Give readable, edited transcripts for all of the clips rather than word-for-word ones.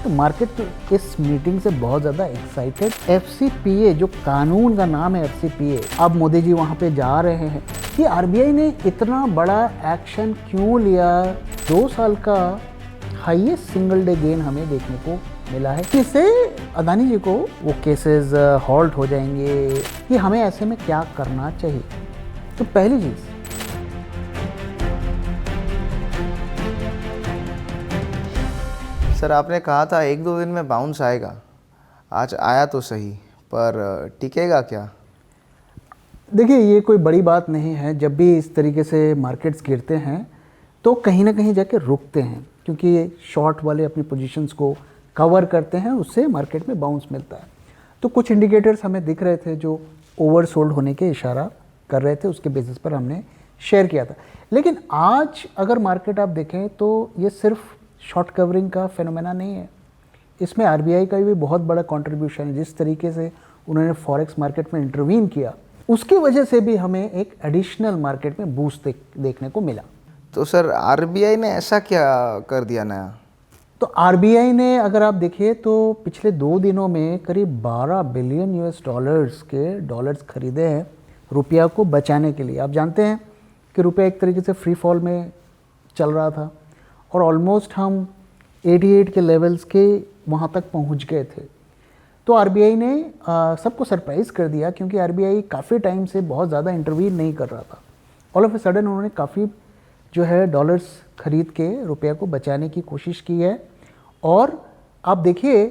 कि मार्केट इस मीटिंग से बहुत ज़्यादा एक्साइटेड। FCPA जो कानून का नाम है FCPA, अब मोदी जी वहाँ पे जा रहे हैं कि RBI ने इतना बड़ा एक्शन क्यों लिया। 2 साल का हाईएस्ट सिंगल डे गेन हमें देखने को मिला है। इससे अदानी जी को वो केसेस हॉल्ट हो जाएंगे कि हमें ऐसे में क्या करना चाहिए। तो पहली चीज़, सर आपने कहा था 1-2 दिन में बाउंस आएगा, आज आया तो सही, पर टिकेगा क्या? देखिए ये कोई बड़ी बात नहीं है। जब भी इस तरीके से मार्केट्स गिरते हैं तो कहीं ना कहीं जाके रुकते हैं, क्योंकि शॉर्ट वाले अपनी पोजीशंस को कवर करते हैं, उससे मार्केट में बाउंस मिलता है। तो कुछ इंडिकेटर्स हमें दिख रहे थे जो ओवरसोल्ड होने के इशारा कर रहे थे, उसके बेसिस पर हमने शेयर किया था। लेकिन आज अगर मार्केट आप देखें तो ये सिर्फ शॉर्ट कवरिंग का फेनोमेना नहीं है, इसमें RBI का भी बहुत बड़ा कंट्रीब्यूशन है। जिस तरीके से उन्होंने फॉरेक्स मार्केट में इंटरवीन किया, उसकी वजह से भी हमें एक एडिशनल मार्केट में बूस्ट देखने को मिला। तो सर RBI ने ऐसा क्या कर दिया नया? तो RBI ने अगर आप देखिए तो पिछले 2 दिनों में करीब 12 बिलियन US डॉलर्स के डॉलर्स खरीदे हैं रुपया को बचाने के लिए। आप जानते हैं कि रुपया एक तरीके से फ्री फॉल में चल रहा था और ऑलमोस्ट हम 88 के लेवल्स के वहाँ तक पहुँच गए थे। तो RBI ने सबको सरप्राइज़ कर दिया, क्योंकि RBI काफ़ी टाइम से बहुत ज़्यादा इंटरवीन नहीं कर रहा था। ऑल ऑफ ए सडन उन्होंने काफ़ी जो है डॉलर्स खरीद के रुपया को बचाने की कोशिश की है। और आप देखिए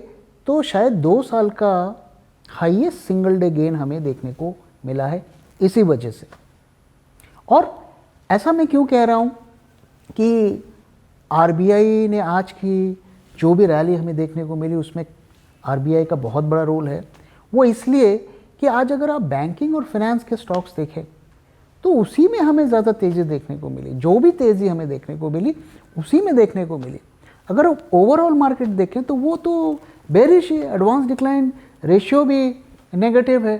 तो शायद 2 साल का हाईएस्ट सिंगल डे गेन हमें देखने को मिला है इसी वजह से। और ऐसा मैं क्यों कह रहा हूँ कि RBI ने आज की जो भी रैली हमें देखने को मिली उसमें RBI का बहुत बड़ा रोल है। वो इसलिए कि आज अगर आप बैंकिंग और फाइनेंस के स्टॉक्स देखें तो उसी में हमें ज़्यादा तेज़ी देखने को मिली। जो भी तेज़ी हमें देखने को मिली उसी में देखने को मिली। अगर ओवरऑल मार्केट देखें तो वो तो बेरिश है, एडवांस डिक्लाइन रेशियो भी नेगेटिव है।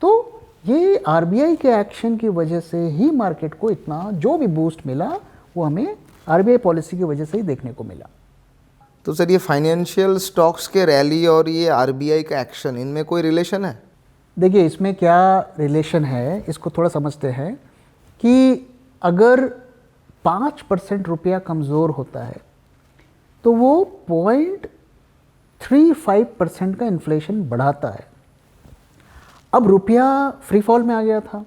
तो ये RBI के एक्शन की वजह से ही मार्केट को इतना जो भी बूस्ट मिला वो हमें RBI पॉलिसी की वजह से ही देखने को मिला। तो सर ये फाइनेंशियल स्टॉक्स के रैली और ये RBI का एक्शन, इनमें कोई रिलेशन है? देखिए इसमें क्या रिलेशन है, इसको थोड़ा समझते हैं कि अगर 5% रुपया कमज़ोर होता है तो वो 0.35% का इन्फ्लेशन बढ़ाता है। अब रुपया फ्री फॉल में आ गया था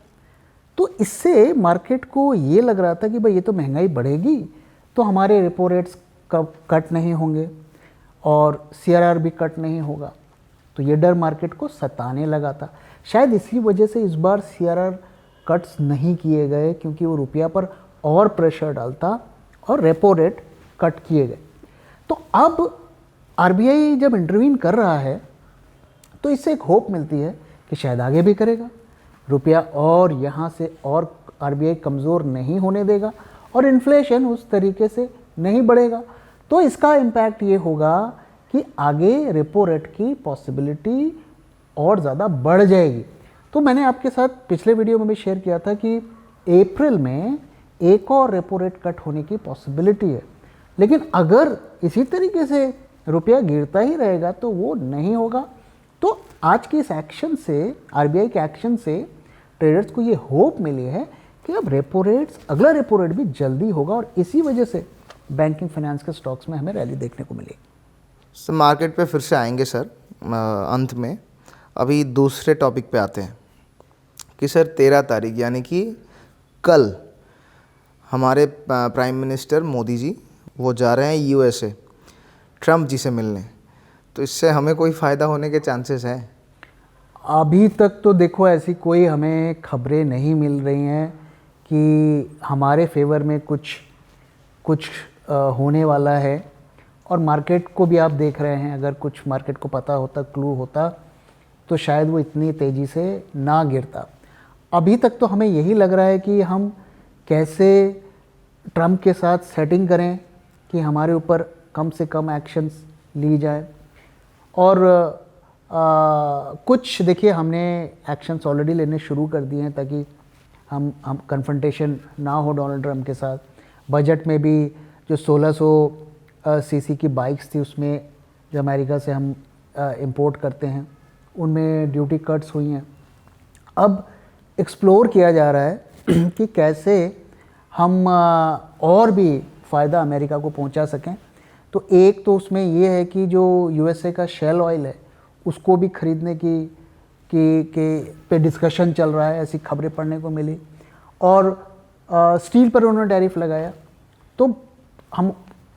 तो इससे मार्केट को ये लग रहा था कि भाई ये तो महंगाई बढ़ेगी तो हमारे रेपो रेट्स कट नहीं होंगे और CRR भी कट नहीं होगा। तो ये डर मार्केट को सताने लगा था। शायद इसी वजह से इस बार CRR कट्स नहीं किए गए, क्योंकि वो रुपया पर और प्रेशर डालता और रेपो रेट कट किए गए। तो अब RBI जब इंटरवीन कर रहा है तो इससे एक होप मिलती है कि शायद आगे भी करेगा रुपया, और यहाँ से और RBI कमज़ोर नहीं होने देगा और इन्फ्लेशन उस तरीके से नहीं बढ़ेगा। तो इसका इम्पैक्ट ये होगा कि आगे रेपो रेट की पॉसिबिलिटी और ज़्यादा बढ़ जाएगी। तो मैंने आपके साथ पिछले वीडियो में भी शेयर किया था कि अप्रैल में एक और रेपो रेट कट होने की पॉसिबिलिटी है। लेकिन अगर इसी तरीके से रुपया गिरता ही रहेगा तो वो नहीं होगा। तो आज के इस एक्शन से, RBI के एक्शन से ट्रेडर्स को ये होप मिली है कि अब रेपो रेट्स, अगला रेपो रेट भी जल्दी होगा और इसी वजह से बैंकिंग फाइनेंस के स्टॉक्स में हमें रैली देखने को मिलेगी। सर मार्केट पे फिर से आएंगे सर अंत में। अभी दूसरे टॉपिक पे आते हैं कि सर 13 तारीख यानी कि कल हमारे प्राइम मिनिस्टर मोदी जी वो जा रहे हैं USA ट्रम्प जी से मिलने। तो इससे हमें कोई फ़ायदा होने के चांसेस हैं? अभी तक तो देखो ऐसी कोई हमें खबरें नहीं मिल रही हैं कि हमारे फेवर में कुछ होने वाला है। और मार्केट को भी आप देख रहे हैं, अगर कुछ मार्केट को पता होता, क्लू होता, तो शायद वो इतनी तेज़ी से ना गिरता। अभी तक तो हमें यही लग रहा है कि हम कैसे ट्रम्प के साथ सेटिंग करें कि हमारे ऊपर कम से कम एक्शंस ली जाए। और कुछ देखिए हमने एक्शंस ऑलरेडी लेने शुरू कर दिए हैं ताकि हम कन्फ्रंटेशन ना हो डोनाल्ड ट्रम्प के साथ। बजट में भी जो 1600 सीसी की बाइक्स थी उसमें जो अमेरिका से हम इंपोर्ट करते हैं उनमें ड्यूटी कट्स हुई हैं। अब एक्सप्लोर किया जा रहा है कि कैसे हम और भी फ़ायदा अमेरिका को पहुंचा सकें। तो एक तो उसमें ये है कि जो यूएसए का शेल ऑयल है उसको भी खरीदने की पे डिस्कशन चल रहा है, ऐसी खबरें पढ़ने को मिली। और स्टील पर उन्होंने टैरिफ लगाया। तो हम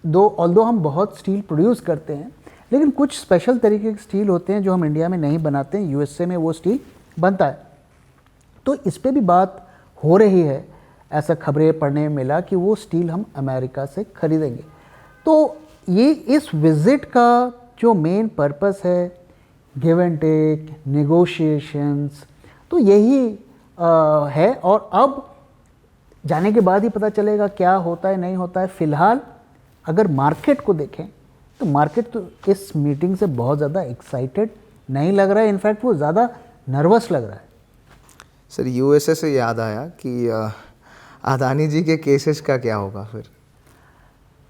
ऑल्दो हम बहुत स्टील प्रोड्यूस करते हैं, लेकिन कुछ स्पेशल तरीके के स्टील होते हैं जो हम इंडिया में नहीं बनाते हैं, यूएसए में वो स्टील बनता है। तो इस पे भी बात हो रही है, ऐसा खबरें पढ़ने में मिला कि वो स्टील हम अमेरिका से खरीदेंगे। तो ये इस विज़िट का जो मेन पर्पस है, गिव एंड टेक, नेगोशिएशंस, तो यही है। और अब जाने के बाद ही पता चलेगा क्या होता है नहीं होता है। फ़िलहाल अगर मार्केट को देखें तो मार्केट तो इस मीटिंग से बहुत ज़्यादा एक्साइटेड नहीं लग रहा है, इनफैक्ट वो ज़्यादा नर्वस लग रहा है। सर यूएसए से याद आया कि अदानी जी के केसेस का क्या होगा फिर?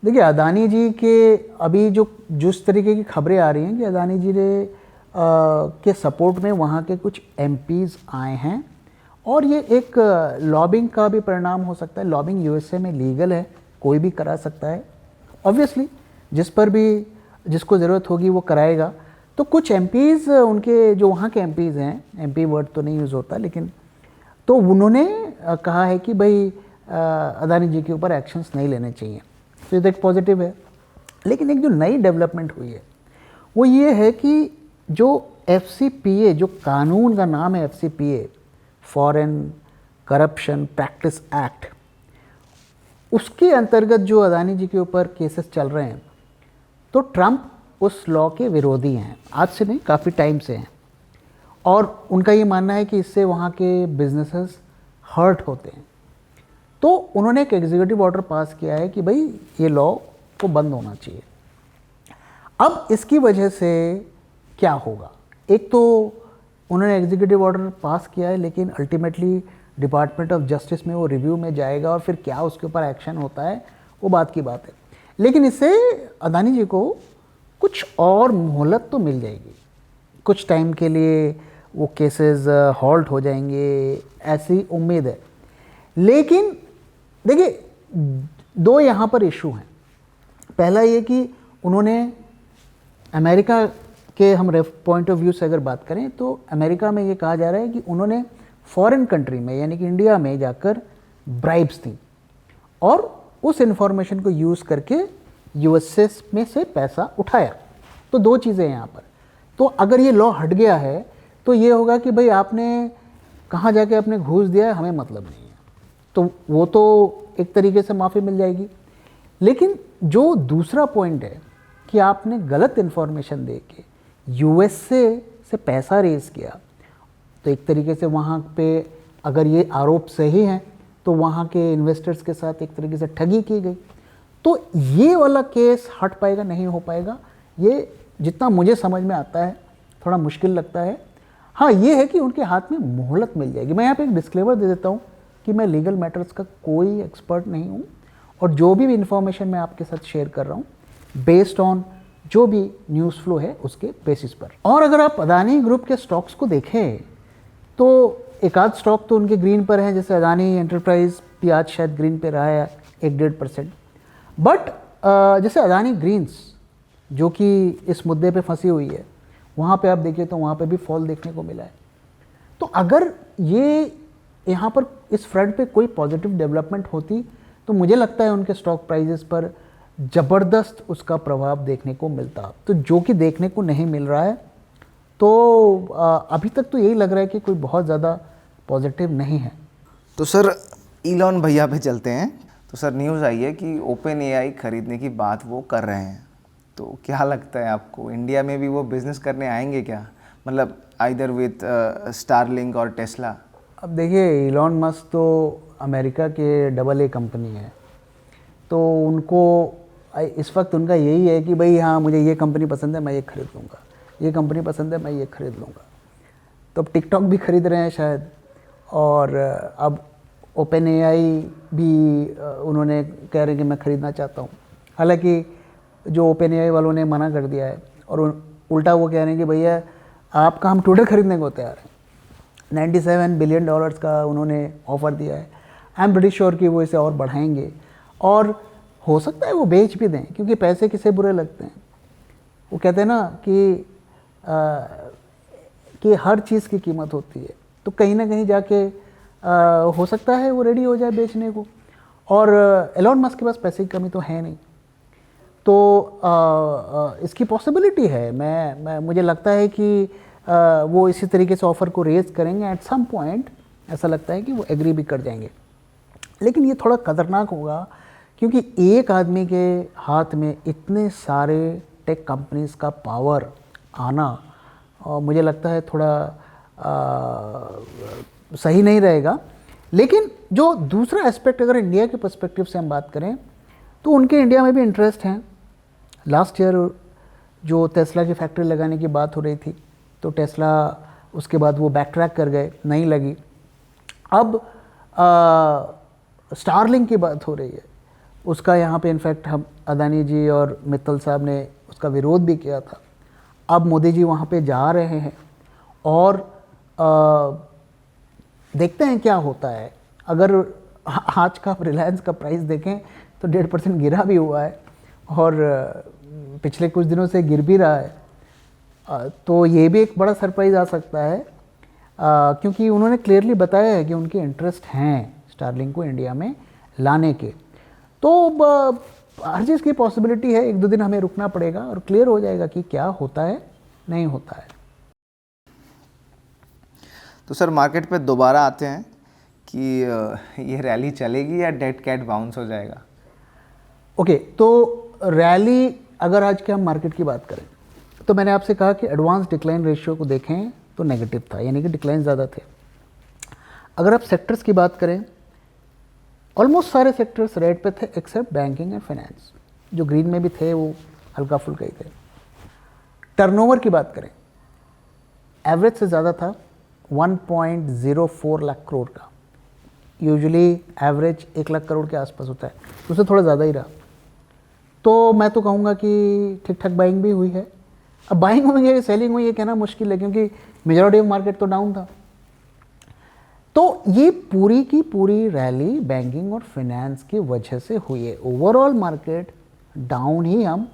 देखिए, अदानी जी के अभी जो जिस तरीके की खबरें आ रही हैं कि अदानी जी ने के सपोर्ट में वहाँ के कुछ एमपीज़ आए हैं, और ये एक लॉबिंग का भी परिणाम हो सकता है। लॉबिंग यूएसए में लीगल है, कोई भी करा सकता है ऑब्वियसली, जिस पर भी जिसको ज़रूरत होगी वो कराएगा। तो कुछ एमपीज़ उनके जो वहाँ के एमपीज़ हैं, एमपी वर्ड तो नहीं यूज़ होता, लेकिन तो उन्होंने कहा है कि भाई अदानी जी के ऊपर एक्शंस नहीं लेने चाहिए। तो ये तो एक पॉजिटिव है। लेकिन एक जो नई डेवलपमेंट हुई है वो ये है कि जो FCPA, जो कानून का नाम है FCPA, foreign corruption practice act, उसके अंतर्गत जो अदानी जी के ऊपर केसेस चल रहे हैं, तो ट्रंप उस लॉ के विरोधी हैं। आज से नहीं, काफ़ी टाइम से हैं। और उनका ये मानना है कि इससे वहाँ के बिजनेसेस हर्ट होते हैं। तो उन्होंने एक एग्जीक्यूटिव ऑर्डर पास किया है कि भाई ये लॉ को बंद होना चाहिए। अब इसकी वजह से क्या होगा? एक तो उन्होंने एग्जीक्यूटिव ऑर्डर पास किया है, लेकिन अल्टीमेटली डिपार्टमेंट ऑफ जस्टिस में वो रिव्यू में जाएगा, और फिर क्या उसके ऊपर एक्शन होता है वो बात की बात है। लेकिन इससे अदानी जी को कुछ और मोहलत तो मिल जाएगी, कुछ टाइम के लिए वो केसेस हॉल्ट हो जाएंगे, ऐसी उम्मीद है। लेकिन देखिए, दो यहाँ पर इशू हैं। पहला ये कि उन्होंने अमेरिका के हम पॉइंट ऑफ व्यू से अगर बात करें तो अमेरिका में ये कहा जा रहा है कि उन्होंने फॉरेन कंट्री में यानी कि इंडिया में जाकर ब्राइब्स दी और उस इन्फॉर्मेशन को यूज़ करके यूएसए में से पैसा उठाया। तो दो चीज़ें यहाँ पर। तो अगर ये लॉ हट गया है तो ये होगा कि भाई आपने कहाँ जाके आपने घूस दिया है, हमें मतलब नहीं है, तो वो तो एक तरीके से माफ़ी मिल जाएगी। लेकिन जो दूसरा पॉइंट है कि आपने गलत इन्फॉर्मेशन दे के यूएसए से पैसा रेज़ किया, तो एक तरीके से वहाँ पे अगर ये आरोप सही हैं तो वहाँ के इन्वेस्टर्स के साथ एक तरीके से ठगी की गई। तो ये वाला केस हट पाएगा, नहीं हो पाएगा, ये जितना मुझे समझ में आता है थोड़ा मुश्किल लगता है। हाँ, ये है कि उनके हाथ में मोहलत मिल जाएगी। मैं यहाँ पे एक डिस्क्लेमर दे देता हूँ कि मैं लीगल मैटर्स का कोई एक्सपर्ट नहीं हूँ, और जो भी इन्फॉर्मेशन मैं आपके साथ शेयर कर रहा हूँ बेस्ड ऑन जो भी न्यूज़ फ्लो है उसके बेसिस पर। और अगर आप अदानी ग्रुप के स्टॉक्स को देखें तो एक आध स्टॉक तो उनके ग्रीन पर हैं, जैसे अदानी एंटरप्राइज भी आज शायद ग्रीन पे रहा है 1-1.5%। बट जैसे अदानी ग्रीन्स जो कि इस मुद्दे पे फंसी हुई है, वहाँ पे आप देखिए तो वहाँ पे भी फॉल देखने को मिला है। तो अगर ये यहाँ पर इस फ्रंट पे कोई पॉजिटिव डेवलपमेंट होती तो मुझे लगता है उनके स्टॉक प्राइजेस पर ज़बरदस्त उसका प्रभाव देखने को मिलता, तो जो कि देखने को नहीं मिल रहा है। तो अभी तक तो यही लग रहा है कि कोई बहुत ज़्यादा पॉजिटिव नहीं है। तो सर इलॉन भैया पे चलते हैं। तो सर न्यूज़ आई है कि ओपन एआई खरीदने की बात वो कर रहे हैं, तो क्या लगता है आपको इंडिया में भी वो बिज़नेस करने आएंगे क्या? मतलब आइदर विथ स्टारलिंक और टेस्ला। अब देखिए, इलॉन मस्क तो अमेरिका के AA कंपनी है, तो उनको इस वक्त उनका यही है कि भाई हाँ, मुझे ये कंपनी पसंद है, मैं ये खरीद लूँगा, ये कंपनी पसंद है, मैं ये खरीद लूँगा। तो अब टिकटॉक भी खरीद रहे हैं शायद, और अब ओपन एआई भी उन्होंने कह रहे हैं कि मैं ख़रीदना चाहता हूँ। हालांकि जो ओपन एआई वालों ने मना कर दिया है, और उल्टा वो कह रहे हैं कि भैया आपका हम ट्विटर खरीदने को तैयार हैं। 97 बिलियन डॉलर्स का उन्होंने ऑफ़र दिया है। आई एम प्रीटी श्योर कि वो इसे और बढ़ाएंगे और हो सकता है वो बेच भी दें, क्योंकि पैसे किसे बुरे लगते हैं। वो कहते हैं ना कि हर चीज़ की कीमत होती है, तो कहीं ना कहीं जाके हो सकता है वो रेडी हो जाए बेचने को। और एलोन मस्क के पास पैसे की कमी तो है नहीं, तो इसकी पॉसिबिलिटी है। मुझे लगता है कि वो इसी तरीके से ऑफ़र को रेज़ करेंगे एट सम पॉइंट। ऐसा लगता है कि वो एग्री भी कर जाएंगे, लेकिन ये थोड़ा खतरनाक होगा, क्योंकि एक आदमी के हाथ में इतने सारे टेक कंपनीज़ का पावर आना मुझे लगता है थोड़ा सही नहीं रहेगा। लेकिन जो दूसरा एस्पेक्ट, अगर इंडिया के पर्सपेक्टिव से हम बात करें, तो उनके इंडिया में भी इंटरेस्ट हैं। लास्ट ईयर जो टेस्ला की फैक्ट्री लगाने की बात हो रही थी, तो टेस्ला उसके बाद वो बैक ट्रैक कर गए, नहीं लगी। अब स्टारलिंक की बात हो रही है, उसका यहाँ पे इनफैक्ट हम अदानी जी और मित्तल साहब ने उसका विरोध भी किया था। अब मोदी जी वहाँ पे जा रहे हैं और देखते हैं क्या होता है। अगर आज का रिलायंस का प्राइस देखें तो 1.5% गिरा भी हुआ है और पिछले कुछ दिनों से गिर भी रहा है, तो ये भी एक बड़ा सरप्राइज़ आ सकता है, क्योंकि उन्होंने क्लियरली बताया है कि उनके इंटरेस्ट हैं स्टारलिंक को इंडिया में लाने के। तो हर चीज़ की पॉसिबिलिटी है, 1-2 दिन हमें रुकना पड़ेगा और क्लियर हो जाएगा कि क्या होता है, नहीं होता है। तो सर मार्केट पे दोबारा आते हैं कि ये रैली चलेगी या डेड कैट बाउंस हो जाएगा? ओके, तो रैली अगर आज के हम मार्केट की बात करें, तो मैंने आपसे कहा कि एडवांस डिक्लाइन रेशियो को देखें तो नेगेटिव था, यानी कि डिक्लाइन ज़्यादा थे। अगर आप सेक्टर्स की बात करें, ऑलमोस्ट सारे सेक्टर्स रेड पे थे एक्सेप्ट बैंकिंग एंड फाइनेंस, जो ग्रीन में भी थे वो हल्का फुल्का ही थे। टर्नओवर की बात करें, एवरेज से ज़्यादा था, 1.04 लाख करोड़ का। यूजुअली एवरेज 1 लाख करोड़ के आसपास होता है, तो उससे थोड़ा ज़्यादा ही रहा। तो मैं तो कहूँगा कि ठीक ठाक बाइंग भी हुई है। अब बाइंग हुई है, सेलिंग हुई है, कहना मुश्किल है, क्योंकि मेजॉरिटी ऑफ मार्केट तो डाउन था। तो ये पूरी की पूरी रैली बैंकिंग और फाइनेंस की वजह से हुई है। ओवरऑल मार्केट डाउन ही हम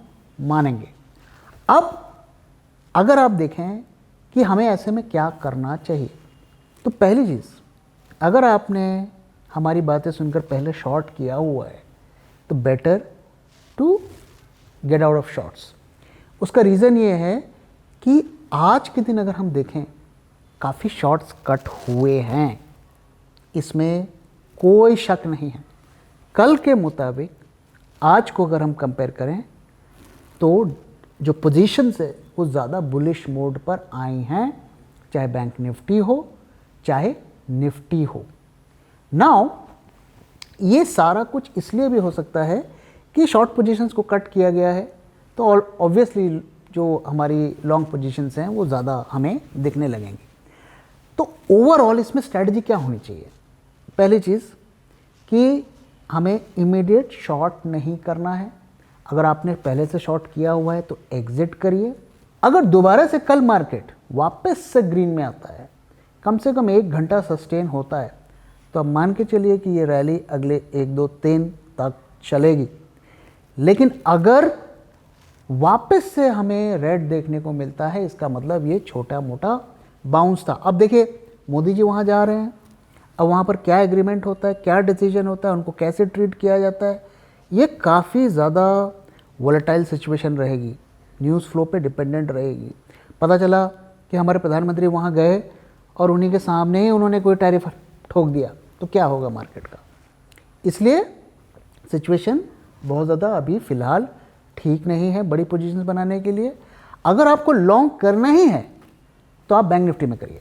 मानेंगे। अब अगर आप देखें कि हमें ऐसे में क्या करना चाहिए, तो पहली चीज़, अगर आपने हमारी बातें सुनकर पहले शॉर्ट किया हुआ है, तो better to get out of shorts. उसका रीज़न ये है कि आज के दिन अगर हम देखें, काफ़ी शॉर्ट्स कट हुए हैं, इसमें कोई शक नहीं है। कल के मुताबिक आज को अगर हम कंपेयर करें, तो जो पोजीशंस है वो ज़्यादा बुलिश मोड पर आई हैं, चाहे बैंक निफ्टी हो चाहे निफ्टी हो। नाउ ये सारा कुछ इसलिए भी हो सकता है कि शॉर्ट पोजीशंस को कट किया गया है, तो ऑब्वियसली जो हमारी लॉन्ग पोजीशंस हैं वो ज़्यादा हमें दिखने लगेंगी। तो ओवरऑल इसमें स्ट्रैटेजी क्या होनी चाहिए? पहली चीज़ कि हमें इमीडिएट शॉर्ट नहीं करना है। अगर आपने पहले से शॉर्ट किया हुआ है तो एग्जिट करिए। अगर दोबारा से कल मार्केट वापस से ग्रीन में आता है, कम से कम 1 घंटा सस्टेन होता है, तो आप मान के चलिए कि ये रैली अगले 1-2-3 तक चलेगी। लेकिन अगर वापस से हमें रेड देखने को मिलता है, इसका मतलब ये छोटा मोटा बाउंस था। अब देखिए, मोदी जी वहाँ जा रहे हैं, अब वहाँ पर क्या एग्रीमेंट होता है, क्या डिसीजन होता है, उनको कैसे ट्रीट किया जाता है, ये काफ़ी ज़्यादा वोलेटाइल सिचुएशन रहेगी, न्यूज़ फ्लो पे डिपेंडेंट रहेगी। पता चला कि हमारे प्रधानमंत्री वहाँ गए और उन्हीं के सामने ही उन्होंने कोई टैरिफ ठोक दिया, तो क्या होगा मार्केट का? इसलिए सिचुएशन बहुत ज़्यादा अभी फ़िलहाल ठीक नहीं है बड़ी पोजीशंस बनाने के लिए। अगर आपको लॉन्ग करना ही है तो आप बैंक निफ्टी में करिए,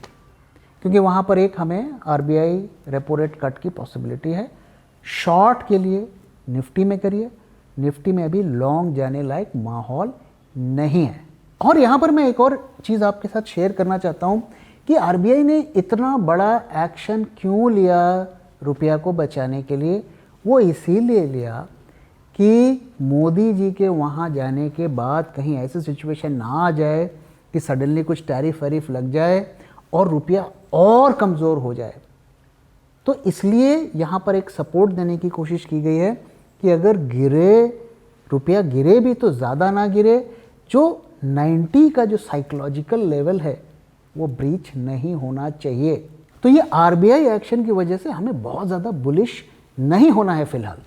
क्योंकि वहाँ पर एक हमें आरबीआई रेपो रेट कट की पॉसिबिलिटी है। शॉर्ट के लिए निफ्टी में करिए, निफ्टी में अभी लॉन्ग जाने लायक माहौल नहीं है। और यहाँ पर मैं एक और चीज़ आपके साथ शेयर करना चाहता हूँ कि आरबीआई ने इतना बड़ा एक्शन क्यों लिया रुपया को बचाने के लिए। वो इसीलिए लिया कि मोदी जी के वहाँ जाने के बाद कहीं ऐसी सिचुएशन ना आ जाए कि सडनली कुछ टैरिफ वैरिफ लग जाए और रुपया और कमज़ोर हो जाए। तो इसलिए यहाँ पर एक सपोर्ट देने की कोशिश की गई है कि अगर गिरे, रुपया गिरे भी तो ज़्यादा ना गिरे, जो 90 का जो साइकोलॉजिकल लेवल है वो ब्रीच नहीं होना चाहिए। तो ये आरबीआई एक्शन की वजह से हमें बहुत ज़्यादा बुलिश नहीं होना है फिलहाल।